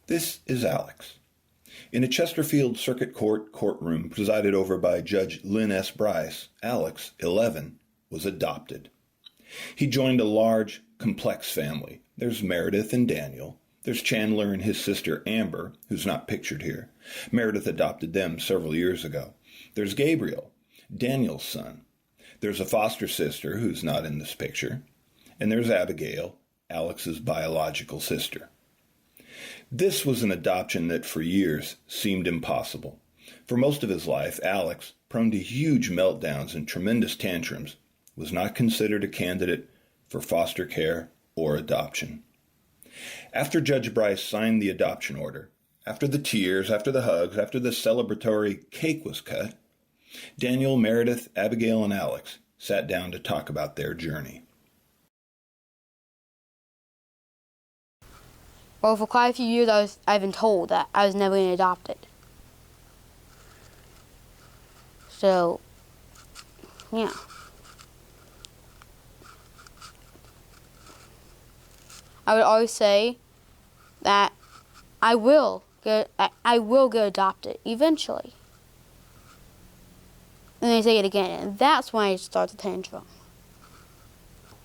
This is Alex. In a Chesterfield Circuit Court courtroom presided over by Judge Lynn S. Bryce, Alex, 11, was adopted. He joined a large, complex family. There's Meredith and Daniel. There's Chandler and his sister Amber, who's not pictured here. Meredith adopted them several years ago. There's Gabriel, Daniel's son. There's a foster sister who's not in this picture. And there's Abigail, Alex's biological sister. This was an adoption that for years seemed impossible. For most of his life, Alex, prone to huge meltdowns and tremendous tantrums, was not considered a candidate for foster care or adoption. After Judge Bryce signed the adoption order, after the tears, after the hugs, after the celebratory cake was cut, Daniel, Meredith, Abigail, and Alex sat down to talk about their journey. Well, for quite a few years I've been told that I was never going to adopt it. So, yeah. I would always say that I will get adopted eventually. And they say it again, and that's when I start the tantrum.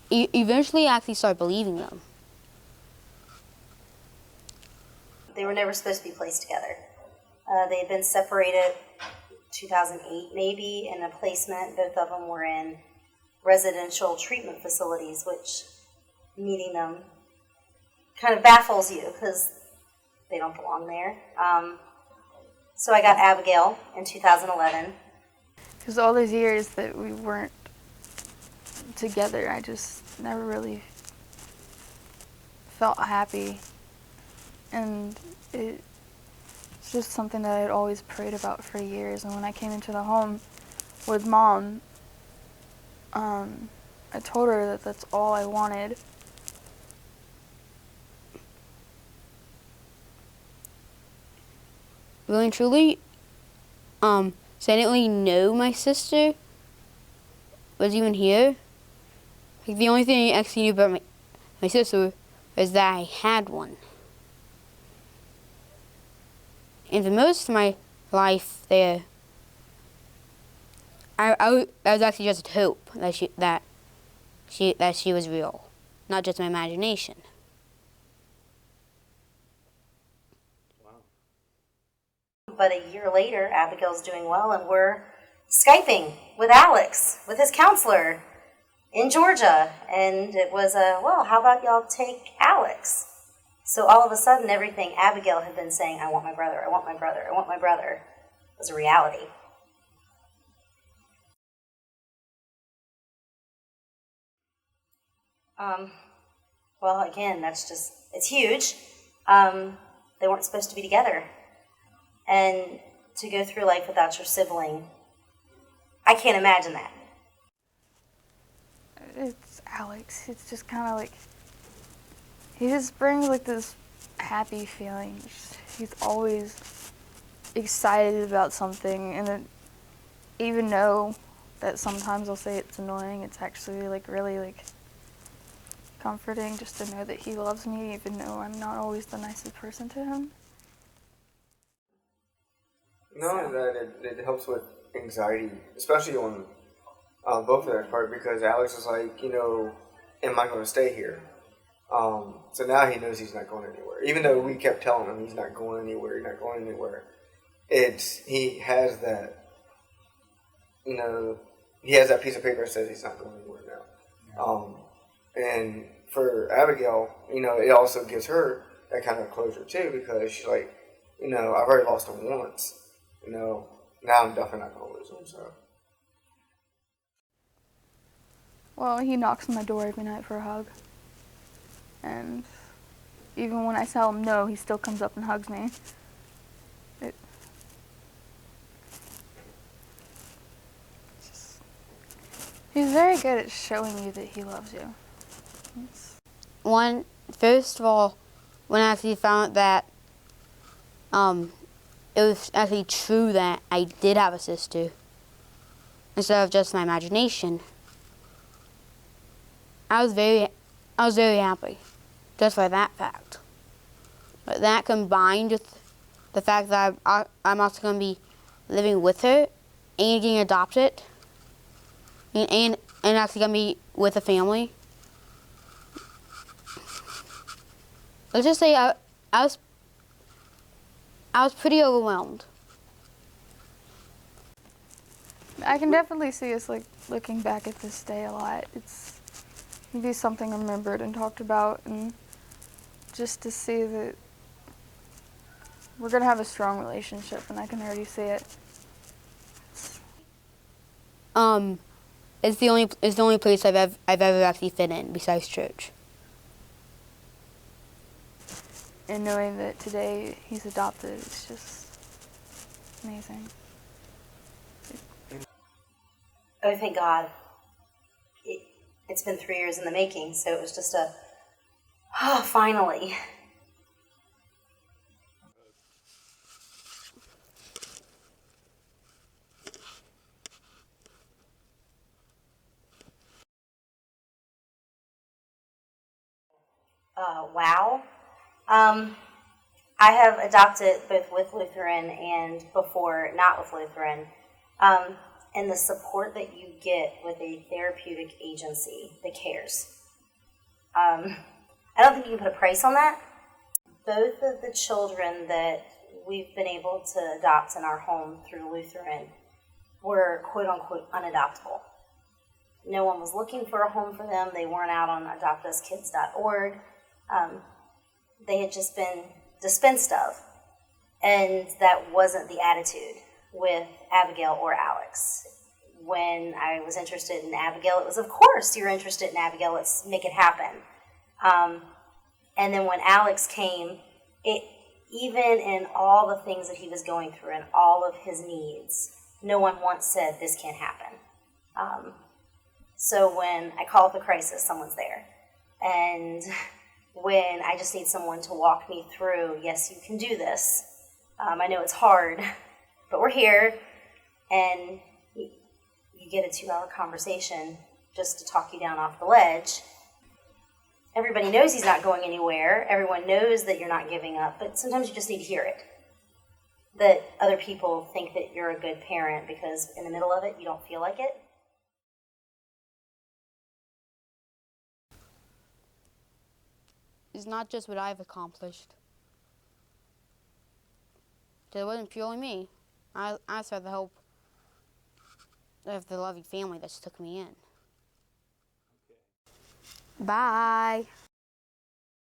Eventually I actually start believing them. They were never supposed to be placed together. They had been separated 2008 maybe in a placement. Both of them were in residential treatment facilities, which meeting them kind of baffles you because they don't belong there. So I got Abigail in 2011. Because all those years that we weren't together, I just never really felt happy. And it's just something that I'd always prayed about for years. And when I came into the home with Mom, I told her that that's all I wanted. Really and truly, so I didn't really know my sister was even here. Like, the only thing I actually knew about my sister was that I had one. And for most of my life there, I was actually just hope that she was real, not just my imagination. But a year later, Abigail's doing well, and we're Skyping with Alex, with his counselor in Georgia. And it was well, how about y'all take Alex? So all of a sudden, everything Abigail had been saying, I want my brother, I want my brother, I want my brother, was a reality. Well, again, it's huge. They weren't supposed to be together. And to go through life without your sibling, I can't imagine that. It's Alex. It's just kind of like, he just brings like this happy feeling. He's always excited about something, and then even though that sometimes I'll say it's annoying, it's actually like really like comforting just to know that he loves me, even though I'm not always the nicest person to him. No, that it helps with anxiety, especially on both of their part, because Alex is like, am I going to stay here? So now he knows he's not going anywhere. Even though we kept telling him he's not going anywhere, he has that, he has that piece of paper that says he's not going anywhere now. And for Abigail, it also gives her that kind of closure too, because she's like, I've already lost him once. Now I'm definitely not going to lose him, so. Well, he knocks on my door every night for a hug. And even when I tell him no, he still comes up and hugs me. He's very good at showing you that he loves you. First of all, when I actually found out that it was actually true that I did have a sister, instead of just my imagination, I was very happy, just for that fact. But that combined with the fact that I'm also going to be living with her and getting adopted and actually going to be with a family. Let's just say I was pretty overwhelmed. I can definitely see us like looking back at this day a lot. It's gonna be something remembered and talked about, and just to see that we're gonna have a strong relationship, and I can already see it. It's the only place I've ever actually fit in besides church. And knowing that today he's adopted, it's just amazing. Oh, thank God. It's been 3 years in the making, so it was just finally. Wow. I have adopted both with Lutheran and before not with Lutheran. And the support that you get with a therapeutic agency that cares. I don't think you can put a price on that. Both of the children that we've been able to adopt in our home through Lutheran were quote-unquote unadoptable. No one was looking for a home for them. They weren't out on adoptuskids.org. They had just been dispensed of. And that wasn't the attitude with Abigail or Alex. When I was interested in Abigail, it was, of course, you're interested in Abigail, let's make it happen. And then when Alex came, even in all the things that he was going through and all of his needs, no one once said, this can't happen. So when I call up a crisis, someone's there. And when I just need someone to walk me through, yes, you can do this. I know it's hard, but we're here, and you get a 2-hour conversation just to talk you down off the ledge. Everybody knows he's not going anywhere. Everyone knows that you're not giving up, but sometimes you just need to hear it. That other people think that you're a good parent because in the middle of it, you don't feel like it. It's not just what I've accomplished. It wasn't purely me. I also had the help of the loving family that took me in. Bye.